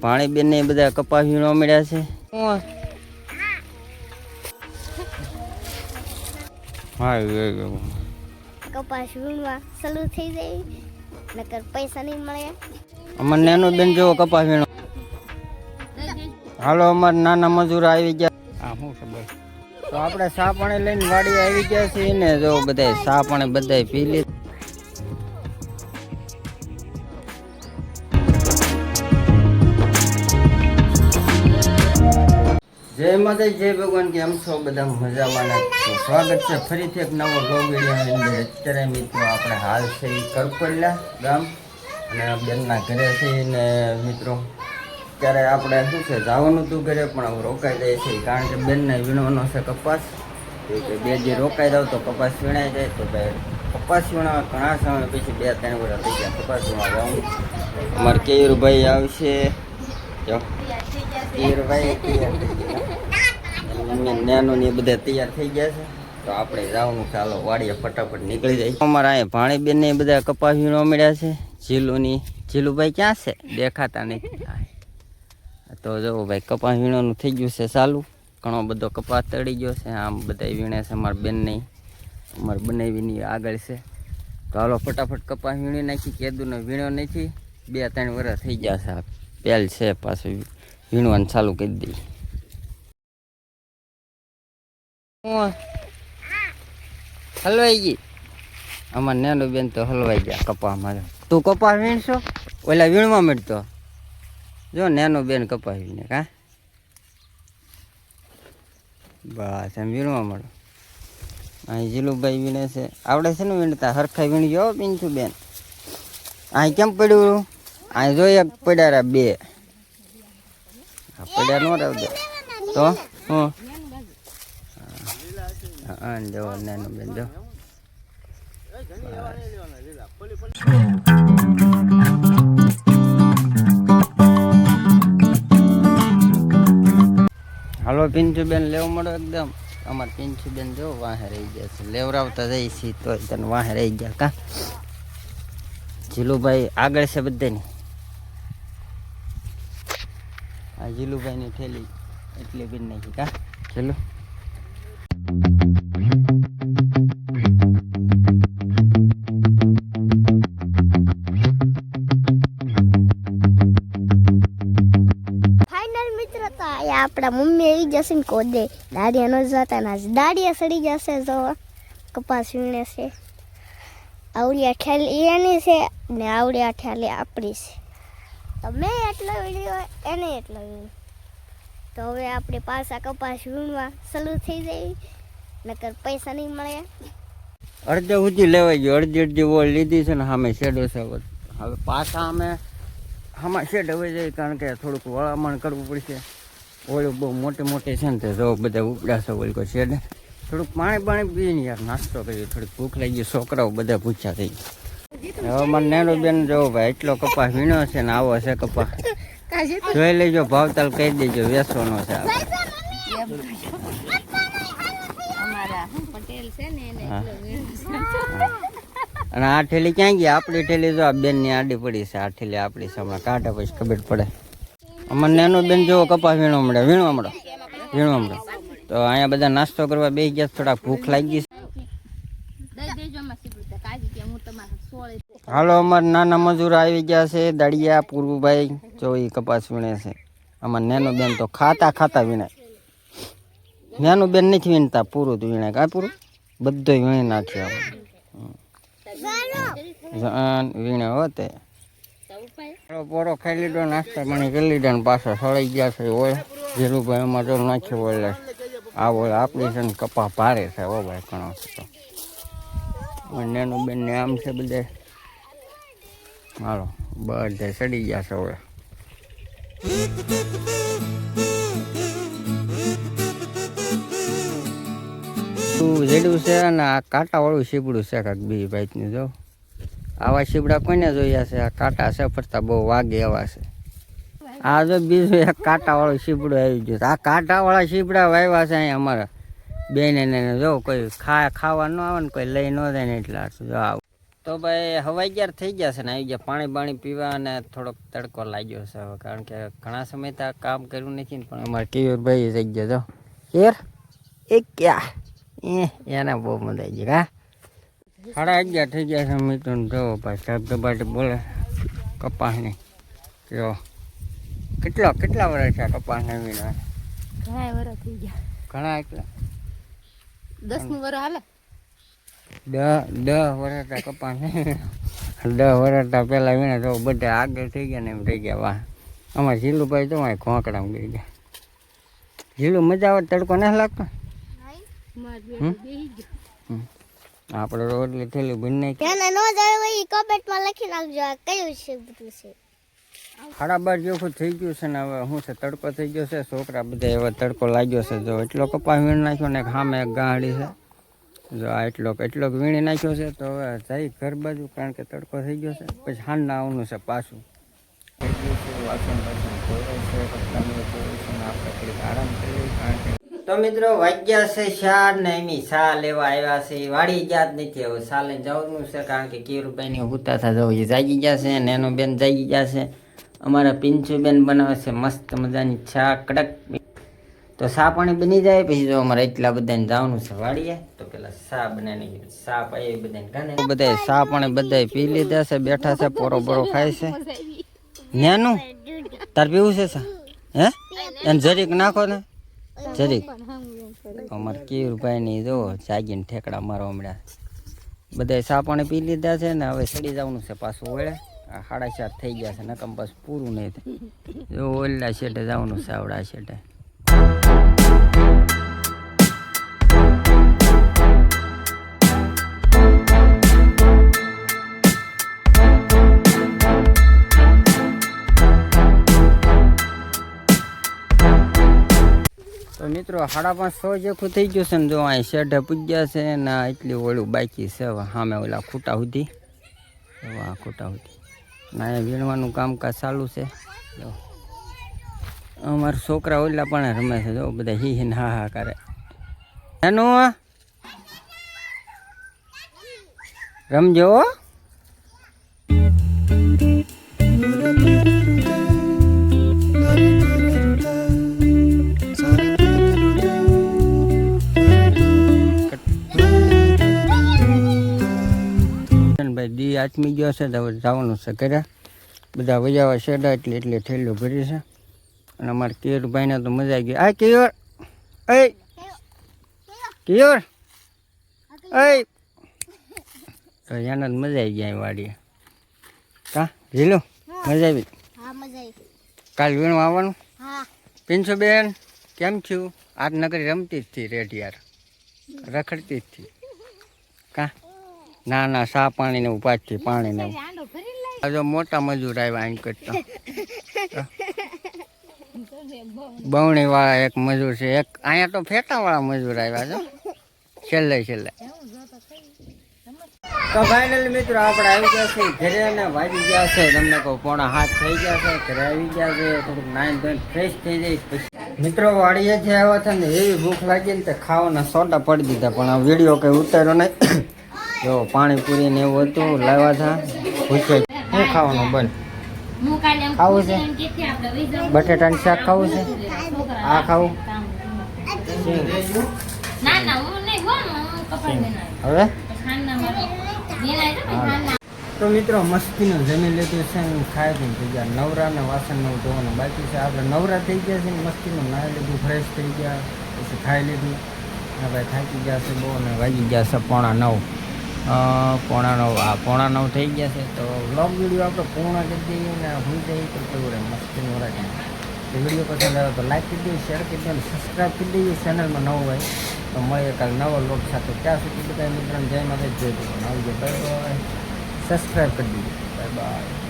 ભાણીબેન ને બધા કપાસ વીણવા મળ્યા છે. કપાસ વીણવા ચાલુ થઈ જાય નકર પૈસા નહીં મળે. અમાર નાનો બેન જેવો કપાસ વીણો. હાલો અમાર નાના મજૂર આવી ગયા. હા શું છે બસ. તો આપણે ચા પાણી લઈને વાડી આવી ગયા છીએ ને જો બધા ચા પાણી બધા પી લે. જય માતા જય ભગવાન, કેમ છો બધા મજામાં? સ્વાગત છે ફરીથી એક નવો બ્લોગ વિડીયોની અંદર. અત્યારે મિત્રો આપણે હાલ છે કરપલ્લા ગામ અને બેનના ઘરે છે ને મિત્રો ત્યારે આપણે શું છે જવાનું હતું ઘરે પણ રોકાઈ જાય છે કારણ કે બેનને વીણવાનો છે કપાસ. કે બે જે રોકાઈ જાવ તો કપાસ વીણાઈ જાય તો ભાઈ કપાસ વીણવા ઘણા સમય પછી 2-3 વર્ષ થઈ ગયા કપાસ વીણવા જવાનું. અમારે કેયુરભાઈ આવશે. જો કેયુરભાઈ નાનો ને બધા તૈયાર થઈ ગયા છે તો આપણે જવાનું. ચાલો વાડીએ ફટાફટ નીકળી જાય. અમારા અહીંયા ભાણીબેન ને બધા કપાસ વીણવા મળ્યા છે. જીલુભાઈ ક્યાં છે? દેખાતા નહીં. તો જો ભાઈ કપાસ વીણવાનું થઈ ગયું છે ચાલુ. ઘણો બધો કપાસ તળી ગયો છે. આમ બધા વીણે છે. અમારા બેન નહીં, અમારે બનાવીની આગળ છે. તો હાલો ફટાફટ કપાસ વીણી નાખી. કેદુનો વીણ્યો નથી, 2-3 વર્ષ થઈ ગયા છે. પહેલ છે પાછું વીણવાનું ચાલુ કરી દઈએ. હલવાઈ ગઈ અમાર નાનો બેન તો હલવાઈ ગયા કપાસમાં. તું કપાસ વીણશો? ઓલા વીણવા મળતો જો નાનો બેન કપાસ વીણે. કા બસ એમ વીણવા મળો. અહીં જીલુભાઈ વીણે છે. આવડે છે ને વીણતા? હરખાઈ વીણી ગયો પિંચું બેન. અહીં કેમ પડ્યું? અહીં જો એક પડ્યા 2 પડ્યા નો રાવ દે તો હું હા જો નાનો બેન જો. હાલો પિંચુબેન લેવો મળો એકદમ. અમારે પિંચુબેન જો વાહે રહી ગયા છે. લેવરાવતા જઈ છીએ તો તને વાહે રહી ગયા. કા જીલુભાઈ આગળ છે બધાની. આ જીલુભાઈની થેલી એટલી બી નાખી. કા ચલો આપણા મમ્મી આવી જશે ને કોદે દાડિયા ન જતા ને દાડિયા સડી જશે. જો કપાસ વીણે છે. આવડિયા ઠેલી એની છે ને આવડિયા ઠેલી આપણી છે. તો મેં એટલો વીણ્યો એને એટલો વીણ્યો. તો હવે આપણે પાછા કપાસ વીણવા ચાલુ થઈ જાય નકર પૈસા નહીં મળે. અડધે સુધી લેવાઈ ગયો. અડધી ઓળ લીધી છે ને સામે શેડો છે. હવે પાછા અમે આમાં શેડ હવે જાય કારણ કે થોડુંક વળામણ કરવું પડશે. ઓળું બહુ મોટી છે ને તે જો બધા ઉપડા છે. ઓલી કોઈ શેડ થોડુંક પાણી પીને યાર નાસ્તો કરીએ. થોડીક ભૂખ લાગી. છોકરાઓ બધા પૂછ્યા થઈ ગયા. હવે મારે નાનો બેન જો ભાઈ એટલો કપાસ વીણ્યો છે ને આવો છે કપાસ. જોઈ લેજો, ભાવતાલ કહી દેજો વેચવાનો છે. અને આ ઠેલી ક્યાં ગઈ? આપણી ઠેલી જો આ બેનની આડી પડી છે. આ ઠેલી આપણી છે. હમણાં કાઢા પછી ખબર પડે. અમારે નાનો બેન જેવો કપાસ વીણવા મળે. તો અહીંયા બધા નાસ્તો કરવા બેસી ગયા. થોડા ભૂખ લાગી છે. હાલો અમારે નાના મજૂર આવી ગયા છે. દાડિયા પૂરુભાઈ જો એ કપાસ વીણે છે. અમારે નાનો બેન તો ખાતા વીણાય. નાનું બેન નથી વીણતા, પૂરું તો વીણાય. કાંઈ પૂરું બધું વીણી નાખ્યા વીણે હોતે. પોરો ખાઈ લીધો, નાસ્તા પાણી કરી લીધા ને પાછા સળાઈ ગયા છે. ઓય જીલુભાઈ એમાં તો નાખ્યો ઓલે આ ઓલે આપણી છે ને કપા ભારે છે. ઓ ભાઈ ઘણો છે. નાનું બેન ને આમ છે બધે. હાલો બધા સડી ગયા છે. ઓય જેડું છે ને આ કાંટા વાળું સીપડું છે. કાંક બી ભાઈ જો આવા સીપડા કોઈને જોયા છે? આ કાંટા છે ફરતા બહુ વાગે એવા છે. આ જો બીજું એક કાંટા વાળું સીપડું આવી ગયું. આ કાંટા વાળા સીપડા વાવ્યા છે અહીંયા અમારા બેને જો કોઈ ખાવા ન આવે ને કોઈ લઈ ન જાય ને એટલા જો આવું તો ભાઈ હવે 11 થઈ ગયા છે ને આવી ગયા પાણી બાણી પીવા અને થોડોક તડકો લાગ્યો છે હવે કારણ કે ઘણા સમય તો કામ કર્યું નથી ને પણ અમારે કેયુરભાઈ થઈ ગયા જો કેર એ ક્યાં એને બહુ મજા આવી ગઈ હા 11:30 થઈ ગયા છે મિત્રો જો ભાઈ સાહેબ દબાટી બોલે કપાસની જો કેટલા વર્ષ છે કપાસને વીણા ઘણા વર્ષ થઈ ગયા ઘણા એટલા 10મું વર્ષ હાલે 10 વર્ષ કપાસ 10 વર્ષ પેલા વીણે તો બધા આગળ થઈ ગયા ને એમ થઈ ગયા વાહ અમારે ઝીલુભાઈ તો અહીં ખોંકડામાં ગઈ ગયા ઝીલું મજા આવે તડકો નથી લાગતો આપણે રોટલી થેલી બની નાખી એને નો જાય એ કમેન્ટમાં લખી નાખજો આ કયું છે બધું છે 12:30 જેવું થઈ ગયું છે ને હવે શું છે તડકો થઈ ગયો છે છોકરા બધા એવો તડકો લાગ્યો છે જો એટલો કપાસ વીણી નાખ્યો ને સામે એક ગાંડી છે જો આ એટલો વીણી નાખ્યો છે તો હવે જઈ ઘર બાજુ કારણ કે તડકો થઈ ગયો છે પછી સાંજના આવવાનું છે પાછું તો મિત્રો વાગ્યા છે 4 ને એમી શા લેવા આવ્યા છે વાડી ગયા જ નથી હવે શા લઈને જવાનું છે કારણ કે કેરુભાઈની હુતા થા જવું એ જાગી ગયા છે ને એનો બેન જાગી ગયા છે અમારા પિંચુબેન બનાવે છે મસ્ત મજાની ચા કડક તો શા પાણી બની જાય પછી જો અમારે એટલા બધાને જવાનું છે વાડીએ તો પેલા શા બનાવી શા પાઈ બધાને બધા શા પાણી બધા પી લીધા છે બેઠા છે પોરો ખાય છે નેનું તાર પીવું છે શા હે એને જરીક નાખો ને જરીક અમારે કેયુરભાઈ ની જો જાગીને ઠેકડા મારવા મળ્યા બધા શા પાણી પી લીધા છે ને હવે ચડી જવાનું છે પાછું વળે 4:30 થઈ ગયા છે નકમ પાછું પૂરું નહીં થાય જો ઓલા શેઠે જવાનું છે આવડા શેઠે તો મિત્રો 5:30 જેવું થઈ ગયું છે ને જો અહીં શેઢે પૂજ્યા છે ને એટલી ઓલું બાકી છે હવે સામે ઓલા ખૂટા સુધી ખૂટા સુધી ના અહીંયા વીણવાનું કામકાજ ચાલુ છે જો અમારા છોકરા ઓલા પણ રમે છે જો બધા હી ને હા કરે એનું રમજો દી આચમી ગયો છે તો જવાનું છે ઘરે બધા વજાવા શેડા એટલે થેલીઓ ભરી છે અને અમારે કેયુરભાઈને તો મજા આવી ગઈ આ કેયુર કેયુર તો એને જ મજા આવી ગયા વાડીએ કા ઝીલો મજા આવી કાલ વીણવા આવવાનું પિન્સુબેન કેમ છું આજ નગરી રમતી જ થી રેઢિયાર રખડતી જ થી કા ના સા પાણી ને ઉપાડથી પાણી ને જો મોટા મજૂર આવ્યા અહીં કરતા બવણી વાળા એક મજૂર છે એક અહીંયા તો ફેટા વાળા મજૂર આવ્યા છે છેલ્લે તો ફાઇનલી મિત્રો આપણે આવી ગયા છે ઘરે ને વાગી ગયા છે તમને કહું 7:30 થઈ ગયા છે ઘરે આવી ગયા છે થોડુંક નાઈન ધોઈને ફ્રેશ થઈ જાય પછી મિત્રો વાડીએ જે આવ્યા હતા ને એવી ભૂખ લાગી ને તે ખાવાના સોડા પડી દીધા પણ આ વિડીયો કંઈ ઉતાર્યો નહીં જો પાણીપુરી ને એવું હતું લાવ્યા હતા ભૂખે શું ખાવાનું બન ખાવું છે બટેટાનું શાક ખાવું છે આ ખાવું હવે તો મિત્રો મસ્તીનું જમી લીધું છે ખાઈ પણ થઈ ગયા નવરા ને વાસણ નવું ધોવાનું બાકી છે આપણે નવરા થઈ ગયા છે ને મસ્તીનું નાહી લીધું ફ્રેશ થઈ ગયા પછી ખાઈ લીધું ને ભાઈ થાકી ગયા છે બહુ ને વાગી ગયા છે 8:30 પોણા 9 થઈ ગયા છે તો વ્લોગ વિડીયો આપણે પૂર્ણ કરી દઈએ ને હું જઈએ તો કેવું રહે મસ્તીનું રાખે તો વિડીયો પસંદ આવે તો લાઈક કરી દઈએ શેર કરી દઈએ સબસ્ક્રાઈબ કરી દઈએ ચેનલમાં નવું હોય તો મળીએ કાલે નવો લોક સાથે ત્યાં સુધી બધા મિત્રોને જય માતા જય ભગવાન આવજો બાય બાય સબસ્ક્રાઈબ કરી દીધું બાય બાય